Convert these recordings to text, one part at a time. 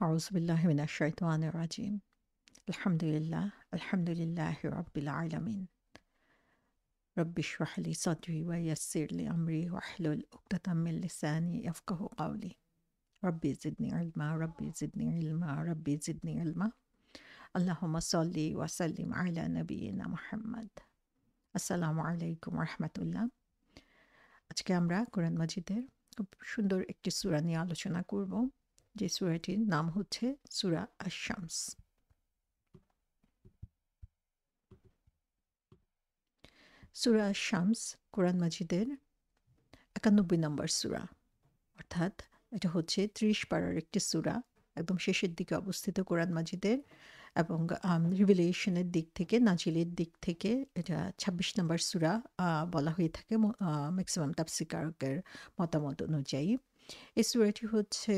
أعوذ بالله من الشيطان الرجيم. الحمد لله رب العالمين. رب اشرح لي صدري ويسر لي أمري واحلل عقدة من لساني يفقه قولي. ربي زدني علما ربي زدني علما ربي زدني علما. اللهم صل وسلم على نبينا محمد. আসসালামু আলাইকুম রহমতুল্লাহ। আজকে আমরা কোরআন মাজিদের খুব সুন্দর একটি সূরা নিয়ে আলোচনা করব, যে সূরাটির নাম হচ্ছে সূরা আশ-শামস। সূরা আশ-শামস কোরআন মাজিদের ৯১ নম্বর সূরা, অর্থাৎ এটা হচ্ছে ৩০ পারার একটি সূরা, একদম শেষের দিকে অবস্থিত কোরআন মাজিদের, এবং রিভিলেশনের দিক থেকে, নাজিলের দিক থেকে এটা ২৬ নম্বর সূরা বলা হয়ে থাকে ম্যাক্সিমাম তাফসীরকারকের মতামত অনুযায়ী। এই সূরাটি হচ্ছে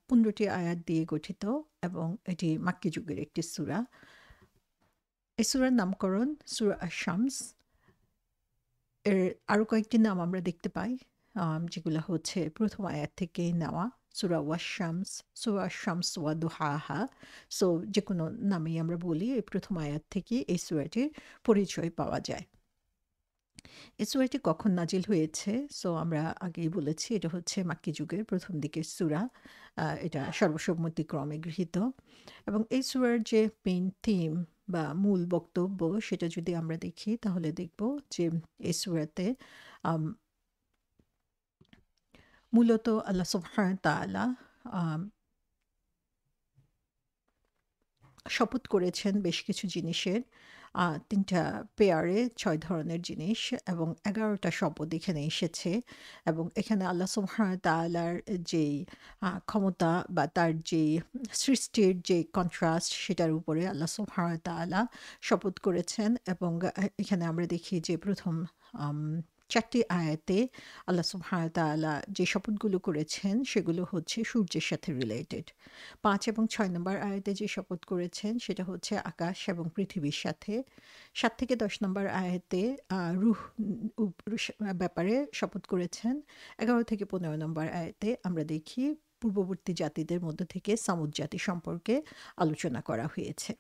১৫টি আয়াত দিয়ে গঠিত এবং এটি মাক্কি যুগের একটি সূরা। এই সূরার নামকরণ সূরা আশ-শামস। এর আরও কয়েকটি নাম আমরা দেখতে পাই, যেগুলো হচ্ছে প্রথম আয়াত থেকে নেওয়া, সূরা ওয়াশ-শামস, সূরা আশ-শামস ওয়া দুহাহা। সো যে কোনো নামেই আমরা বলি, এই প্রথম আয়াত থেকে এই সূরাটির পরিচয় পাওয়া যায়। এই সূরাটি কখন নাজিল হয়েছে? সো আমরা আগেই বলেছি, এটা হচ্ছে মাক্কি যুগের প্রথম দিকের সূরা। এটা সর্বসম্মতিক্রমে গৃহীত, এবং এই সূরার যে মেইন থিম বা মূল বক্তব্য, সেটা যদি আমরা দেখি তাহলে দেখব যে এই সূরাতে মূলত আল্লাহ সুবহানাহু ওয়া তাআলা শপথ করেছেন বেশ কিছু জিনিসের, ৩টা পেয়ারে ৬ ধরনের জিনিস, এবং ১১টা শপথ এখানে এসেছে। এবং এখানে আল্লাহ সুবহানাহু ওয়া তাআলার যেই ক্ষমতা বা তার যেই সৃষ্টির যে কন্ট্রাস্ট, সেটার উপরে আল্লাহ সুবহানাহু ওয়া তাআলা শপথ করেছেন। এবং এখানে আমরা দেখি যে প্রথম ৪টি আয়াতে আল্লাহ সুবহানাহু ওয়া তাআলা যে শপথগুলো করেছেন সেগুলো হচ্ছে সূর্যের সাথে রিলেটেড। ৫ এবং ৬ নম্বর আয়াতে যে শপথ করেছেন সেটা হচ্ছে আকাশ এবং পৃথিবীর সাথে। ৭ থেকে ১০ নম্বর আয়াতে রূহ ব্যাপারে শপথ করেছেন। ১১ থেকে ১৫ নম্বর আয়াতে আমরা দেখি পূর্ববর্তী জাতিদের মধ্য থেকে সামুদ জাতি সম্পর্কে আলোচনা করা হয়েছে।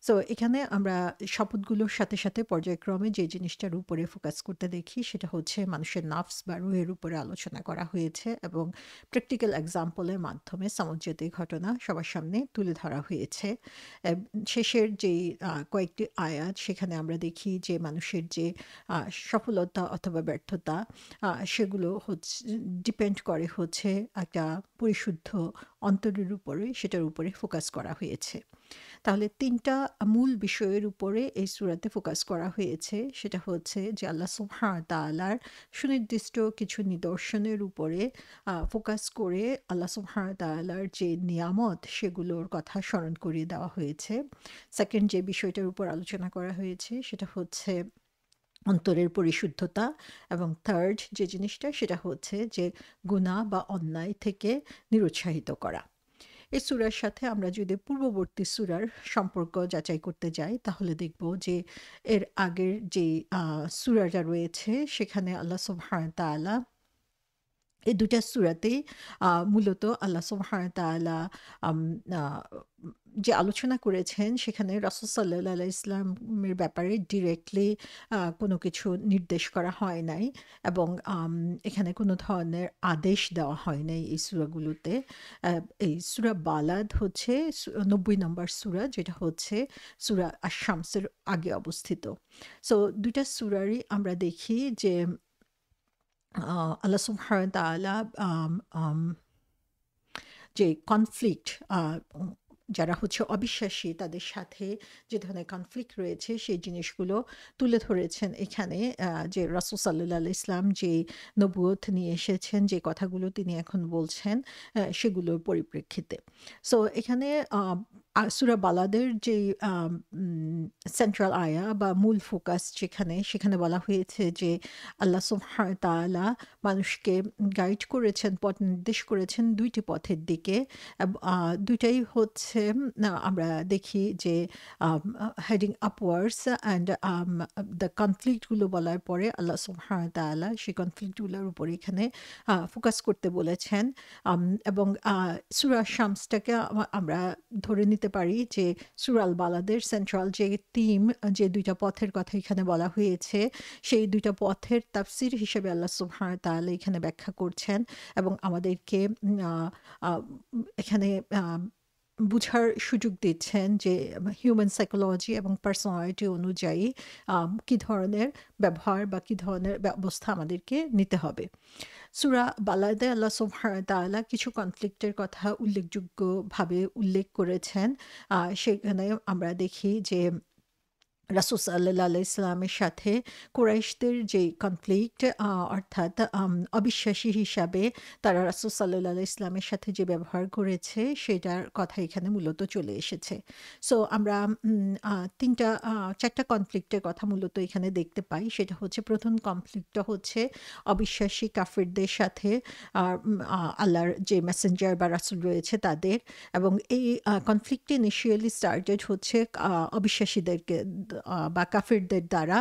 সো এখানে আমরা শপথগুলোর সাথে সাথে পর্যায়ক্রমে যে জিনিসটার উপরে ফোকাস করতে দেখি সেটা হচ্ছে মানুষের নাফস বা রুহের উপরে আলোচনা করা হয়েছে, এবং প্র্যাকটিক্যাল এক্সাম্পলের মাধ্যমে সামুদ্রিক ঘটনা সবার সামনে তুলে ধরা হয়েছে। শেষের যেই কয়েকটি আয়াত, সেখানে আমরা দেখি যে মানুষের যে সফলতা অথবা ব্যর্থতা, সেগুলো হচ্ছে ডিপেন্ড করে হচ্ছে একটা পরিশুদ্ধ অন্তরের উপরে, সেটার উপরে ফোকাস করা হয়েছে। তাহলে ৩টা মূল বিষয়ের উপরে এই সূরাতে ফোকাস করা হয়েছে। সেটা হচ্ছে যে আল্লাহ সুবহানাহু ওয়া তাআলার সুনির্দিষ্ট কিছু নিদর্শনের উপরে ফোকাস করে আল্লাহ সুবহানাহু ওয়া তাআলার যে নিয়ামত, সেগুলোর কথা স্মরণ করিয়ে দেওয়া হয়েছে। সেকেন্ড যে বিষয়টার উপর আলোচনা করা হয়েছে সেটা হচ্ছে অন্তরের পরিশুদ্ধতা, এবং থার্ড যে জিনিসটা সেটা হচ্ছে যে গুনাহ বা অন্যায় থেকে নিরুৎসাহিত করা। এই সূরার সাথে আমরা যদি পূর্ববর্তী সূরার সম্পর্ক যাচাই করতে যাই তাহলে দেখব যে এর আগের যে সূরাটা রয়েছে সেখানে আল্লাহ সুবহানাহু ওয়া তাআলা এই ২টা সূরাতেই মূলত আল্লাহ সুবহানাহু ওয়া তাআলা যে আলোচনা করেছেন সেখানে রাসূল সাল্লাল্লাহু আলাইহি ওয়াসাল্লামের ব্যাপারে ডিরেক্টলি কোনো কিছু নির্দেশ করা হয় নাই, এবং এখানে কোনো ধরনের আদেশ দেওয়া হয় নাই এই সূরাগুলোতে। এই সূরা বালাদ হচ্ছে ৯০ নম্বর সূরা, যেটা হচ্ছে সূরা আশ-শামসের আগে অবস্থিত। সো ২টা সূরারই আমরা দেখি যে আল্লাহ সুবহানাহু ওয়া তাআলা যে কনফ্লিক্ট, যারা হচ্ছে অবিশ্বাসী তাদের সাথে যে ধরনের কনফ্লিক্ট রয়েছে সেই জিনিসগুলো তুলে ধরেছেন এখানে। যে রাসূল সাল্লাল্লাহু আলাইহি ওয়াসাল্লাম যে নবুয়ত নিয়ে এসেছেন, যে কথাগুলো তিনি এখন বলছেন, সেগুলোর পরিপ্রেক্ষিতে। সো এখানে সূরা বালাদের যে সেন্ট্রাল আয়া বা মূল ফোকাস সেখানে বলা হয়েছে যে আল্লাহ সুবহানাহু ওয়া তাআলা মানুষকে গাইড করেছেন, পথ নির্দেশ করেছেন ২ টি পথের দিকে। ২ টাই হচ্ছে আমরা দেখি যে heading upwards and the conflict গুলো বলার পরে আল্লাহ সুবহানাহু ওয়া তাআলা সেই কনফ্লিক্ট গুলোর উপরে এখানে ফোকাস করতে বলেছেন। এবং সূরা শামসটাকে আমরা ধরে নিতে পারি যে সূরা আল বালাদের সেন্ট্রাল যে থিম, যে ২ টা পথের কথা এখানে বলা হয়েছে, সেই ২ টা পথের তাফসীর হিসেবে আল্লাহ সুবহানাহু ওয়া তাআলা এখানে ব্যাখ্যা করছেন এবং আমাদেরকে আ আ এখানে বুঝার সুযোগ দিচ্ছেন যে হিউম্যান সাইকোলজি এবং পার্সোনালিটি অনুযায়ী কি ধরনের ব্যবহার বা কি ধরনের ব্যবস্থা আমাদেরকে নিতে হবে। সূরা বালাদে আল্লাহ সুবহানাহু ওয়া তাআলা কিছু কনফ্লিক্টের কথা উল্লেখযোগ্যভাবে উল্লেখ করেছেন। সেখানে আমরা দেখি যে রাসূল সাল্লাল্লাহু আলাইহি সাল্লামের সাথে কুরাইশদের যে কনফ্লিক্ট, অর্থাৎ অবিশ্বাসী হিসাবে তারা রাসূল সাল্লাল্লাহু আলাইহি সাল্লামের সাথে যে ব্যবহার করেছে সেটার কথা এখানে মূলত চলে এসেছে। সো আমরা ৪টা কনফ্লিক্টের কথা মূলত এখানে দেখতে পাই। সেটা হচ্ছে ১ম কনফ্লিক্টটা হচ্ছে অবিশ্বাসী কাফিরদের সাথে আল্লাহর যে মেসেঞ্জার বা রাসূল রয়েছে তাদের, এবং এই কনফ্লিক্ট ইনিশিয়ালি স্টার্টেড হচ্ছে অবিশ্বাসীদেরকে বা কাফিরদের দ্বারা।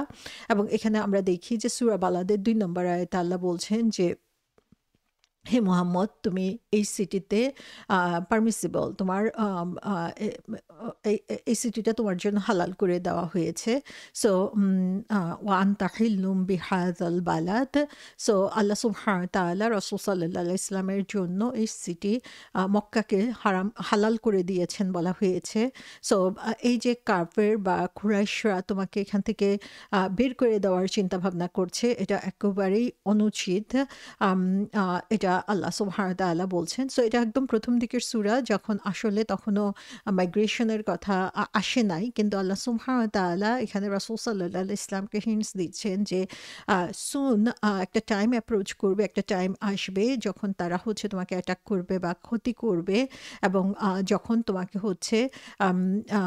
এবং এখানে আমরা দেখি যে সূরা বালাদের ২ নম্বর আয়াতে আল্লাহ বলছেন যে, হে মুহাম্মদ, তুমি এই সিটিতে পারমিসিবল, তোমার এই সিটিটা তোমার জন্য হালাল করে দেওয়া হয়েছে। সো ওয়া আনতা হিল্লুম বিহাযাল বালাদ। সো আল্লাহ সুবহানাহু ওয়া তাআলা রাসূল সাল্লাল্লাহু আলাইহি ওয়াসাল্লামের জন্য এই সিটি মক্কাকে হালাল করে দিয়েছেন বলা হয়েছে। সো এই যে কাফের বা কুরাইশরা তোমাকে এখান থেকে বের করে দেওয়ার চিন্তাভাবনা করছে, এটা একেবারেই অনুচিত। এটা আল্লাহ সুবহানাহু ওয়া তাআলা বলছেন। সো এটা একদম ১ম দিকের সূরা, যখন আসলে তখনও মাইগ্রেশনের কথা আসে নাই। কিন্তু আল্লাহ সুবহানাহু ওয়া তাআলা এখানে রাসূল সাল্লাল্লাহু আলাইহি ওয়াসাল্লামকে হিন্টস দিচ্ছেন যে সুন একটা টাইম অ্যাপ্রোচ করবে, একটা টাইম আসবে যখন তারা হচ্ছে তোমাকে অ্যাটাক করবে বা ক্ষতি করবে, এবং যখন তোমাকে হচ্ছে আম আ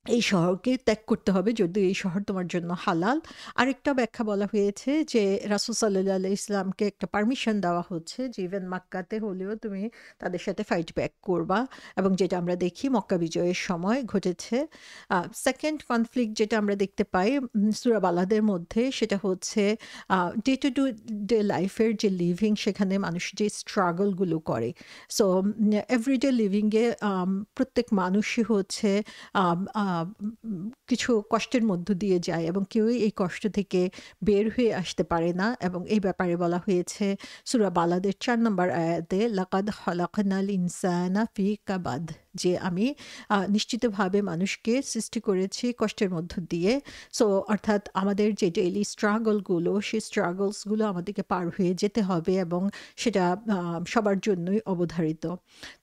এই শহরকে ত্যাগ করতে হবে যদিও এই শহর তোমার জন্য হালাল। আরেকটা ব্যাখ্যা বলা হয়েছে যে রাসূল সাল্লাল্লাহু আলাইহি ইসলামকে একটা পারমিশন দেওয়া হচ্ছে যে ইভেন মক্কাতে হলেও তুমি তাদের সাথে ফাইট ব্যাক করবা, এবং যেটা আমরা দেখি মক্কা বিজয়ের সময় ঘটেছে। সেকেন্ড কনফ্লিক্ট যেটা আমরা দেখতে পাই সূরা বালাদের মধ্যে, সেটা হচ্ছে ডে টু ডে লাইফের যে লিভিং, সেখানে মানুষ যে স্ট্রাগলগুলো করে। সো এভরিডে লিভিংয়ে প্রত্যেক মানুষই হচ্ছে কিছু কষ্টের মধ্য দিয়ে যায় এবং কেউই এই কষ্ট থেকে বের হয়ে আসতে পারে না। এবং এই ব্যাপারে বলা হয়েছে সূরা বালাদের ৪ নম্বর আয়াতে, লাকাদ খালাকনাল ইনসানা ফি কাবাদ, যে আমি নিশ্চিতভাবে মানুষকে সৃষ্টি করেছি কষ্টের মধ্য দিয়ে। সো অর্থাৎ আমাদের যে ডেইলি স্ট্রাগলগুলো, সেই স্ট্রাগলসগুলো আমাদেরকে পার হয়ে যেতে হবে এবং সেটা সবার জন্যই অবধারিত।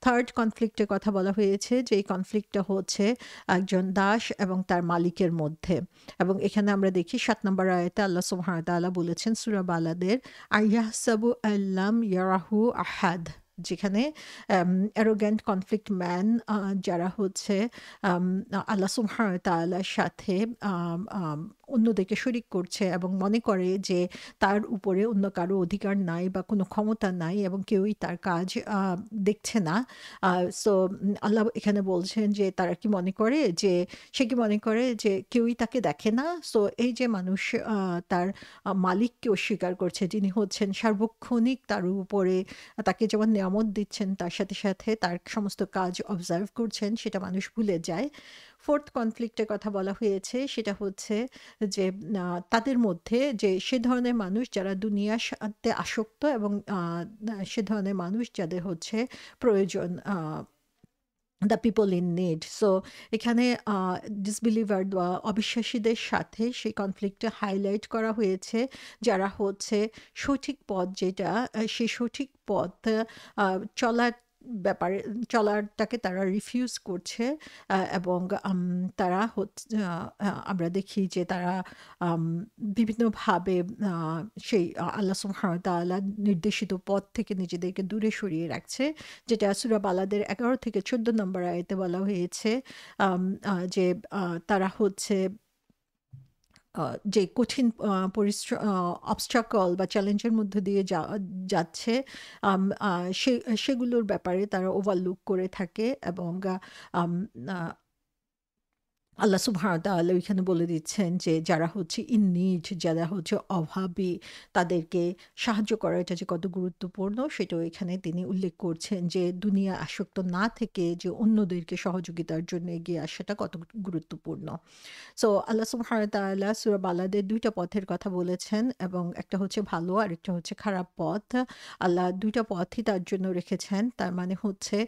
থার্ড কনফ্লিক্টের কথা বলা হয়েছে যে এই কনফ্লিক্টটা হচ্ছে একজন দাস এবং তার মালিকের মধ্যে। এবং এখানে আমরা দেখি ৭ নম্বর আয়াতে আল্লাহ সুবহানাহু ওয়া তাআলা বলেছেন সূরা বালাদের, আইয়াহসাবু আল্লাম ইয়ারাহু আহাদ, যেখানে অ্যারোগ্যান্ট কনফ্লিক্ট ম্যান যারা হচ্ছে আল্লাহ সুবহানাহু ওয়া তাআলার সাথে অন্যদেরকে শরিক করছে এবং মনে করে যে তার উপরে অন্য কারো অধিকার নাই বা কোনো ক্ষমতা নাই এবং কেউই তার কাজ দেখছে না। সো আল্লাহ এখানে বলছেন যে তারা কি মনে করে যে সে কি মনে করে যে কেউই তাকে দেখে না? সো এই যে মানুষ তার মালিককে অস্বীকার করছে, যিনি হচ্ছেন সার্বক্ষণিক তার উপরে, তাকে যেমন নিয়ামত দিচ্ছেন তার সাথে সাথে তার সমস্ত কাজ অবজার্ভ করছেন, সেটা মানুষ ভুলে যায়। ফোর্থ কনফ্লিক্টের কথা বলা হয়েছে, সেটা হচ্ছে যে তাদের মধ্যে যে সে ধরনের মানুষ যারা দুনিয়ার সাথে আসক্ত এবং সে ধরনের মানুষ যাদের হচ্ছে প্রয়োজন, the people in need. So এখানে ডিসবিলিভার বা অবিশ্বাসীদের সাথে সেই কনফ্লিক্টটা হাইলাইট করা হয়েছে, যারা হচ্ছে সঠিক পথ যেটা সেই সঠিক পথ চলার ব্যাপারে চলাটাকে তারা রিফিউজ করছে। এবং তারা আমরা দেখি যে তারা আম বিভিন্নভাবে আ সেই আল্লাহ সুবহানাহু ওয়া তাআলা নির্দেশিত পথ থেকে নিজেদেরকে দূরে সরিয়ে রাখছে। যেটা সূরা বালাদের ১১ থেকে ১৪ নম্বর আয়াতে বলা হয়েছে আম যে তারা হচ্ছে আ যে কঠিন obstacle বা চ্যালেঞ্জের মধ্য দিয়ে যাচ্ছে, আম আ সে সেগুলোর ব্যাপারে তারা ওভারলুক করে থাকে এবং আম আ আল্লাহ সুবহানাহু ওয়া তাআলা ওইখানে বলে দিচ্ছেন যে যারা হচ্ছে ইন নিড, যারা হচ্ছে অভাবী, তাদেরকে সাহায্য করাটা যে কত গুরুত্বপূর্ণ সেটাও এখানে তিনি উল্লেখ করছেন যে দুনিয়া আসক্ত না থেকে যে অন্যদেরকে সহযোগিতার জন্য এগিয়ে আসাটা কত গুরুত্বপূর্ণ। সো আল্লাহ সুবহানাহু ওয়া তাআলা সূরা বালাদের ২ টা পথের কথা বলেছেন এবং একটা হচ্ছে ভালো আরেকটা হচ্ছে খারাপ পথ। আল্লাহ ২ টা পথই তার জন্য রেখেছেন। তার মানে হচ্ছে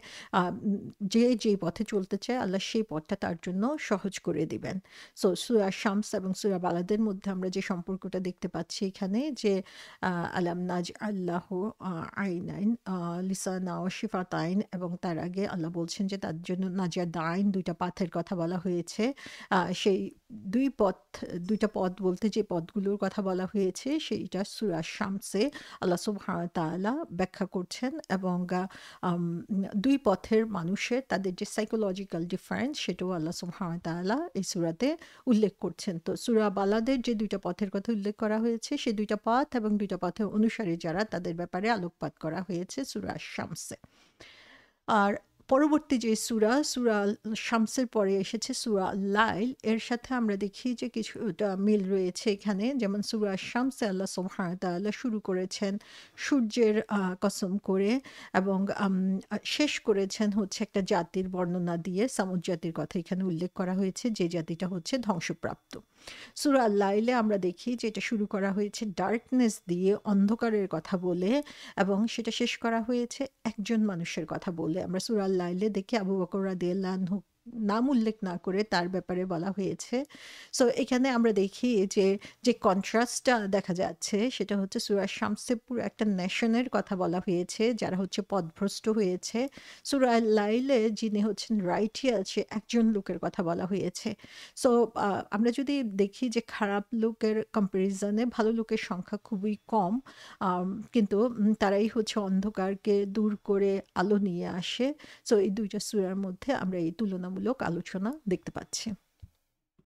যে যেই পথে চলতে চায় আল্লাহ সেই পথটা তার জন্য সহজ করে দিবেন। সো সূরা শামস এবং সূরা বালাদের মধ্যে আমরা যে সম্পর্কটা দেখতে পাচ্ছি এখানে যে আলাম নাজআল লাহু আইনাইন, লিসানা ওয়া শিফাতাইন, এবং তার আগে আল্লাহ বলছেন যে তার জন্য নাজাদাইন ২ টা পাথের কথা বলা হয়েছে। সেই ২ পথ ২ টা পথ বলতে যে পথগুলোর কথা বলা হয়েছে সেইটা সূরা শামসে আল্লাহ সুবহানাহু ওয়া তাআলা ব্যাখ্যা করছেন এবং আম ২ পথের মানুষের তাদের যে সাইকোলজিক্যাল ডিফারেন্স সেটাও আল্লাহ সুবহানাহু ওয়া তাআলা এই সূরাতে উল্লেখ করছেন। তো সূরা বালাদের যে ২ টা পথের কথা উল্লেখ করা হয়েছে সেই ২ টা পথ এবং ২ টা পথের অনুসারী যারা তাদের ব্যাপারে আলোকপাত করা হয়েছে সূরা শামসে। আর পরবর্তী যে সূরা শামসের পরে এসেছে সূরা লাইল। এর সাথে আমরা দেখি যে কিছুটা মিল রয়েছে এখানে। যেমন সূরা শামসে আল্লাহ সুবহানাহু ওয়া তাআলা শুরু করেছেন সূর্যের কসম করে এবং শেষ করেছেন হচ্ছে একটা জাতির বর্ণনা দিয়ে। সামুদ জাতির কথা এখানে উল্লেখ করা হয়েছে যে জাতিটা হচ্ছে ধ্বংসপ্রাপ্ত। সূরা লাইলে আমরা দেখি যে এটা শুরু করা হয়েছে ডার্কনেস দিয়ে, অন্ধকারের কথা বলে, এবং সেটা শেষ করা হয়েছে একজন মানুষের কথা বলে। আমরা সূরা লাইলে দেখি আবু বকর রাদিয়াল্লাহু আনহু নাম উল্লেখ না করে তার ব্যাপারে বলা হয়েছে। সো এখানে আমরা দেখি যে কন্ট্রাস্টটা দেখা যাচ্ছে সেটা হচ্ছে সূরা শামসে পুরো একটা নেশনের কথা বলা হয়েছে যারা হচ্ছে পথভ্রষ্ট হয়েছে। সূরা লাইলে যিনি হচ্ছেন রাইটিয়াস সে একজন লোকের কথা বলা হয়েছে। সো আমরা যদি দেখি যে খারাপ লোকের কম্প্যারিজনে ভালো লোকের সংখ্যা খুবই কম। কিন্তু তারাই হচ্ছে অন্ধকারকে দূর করে আলো নিয়ে আসে। সো এই ২ টা সূরার মধ্যে আমরা এই তুলনামূলক আলোচনা দেখতে পাচ্ছি।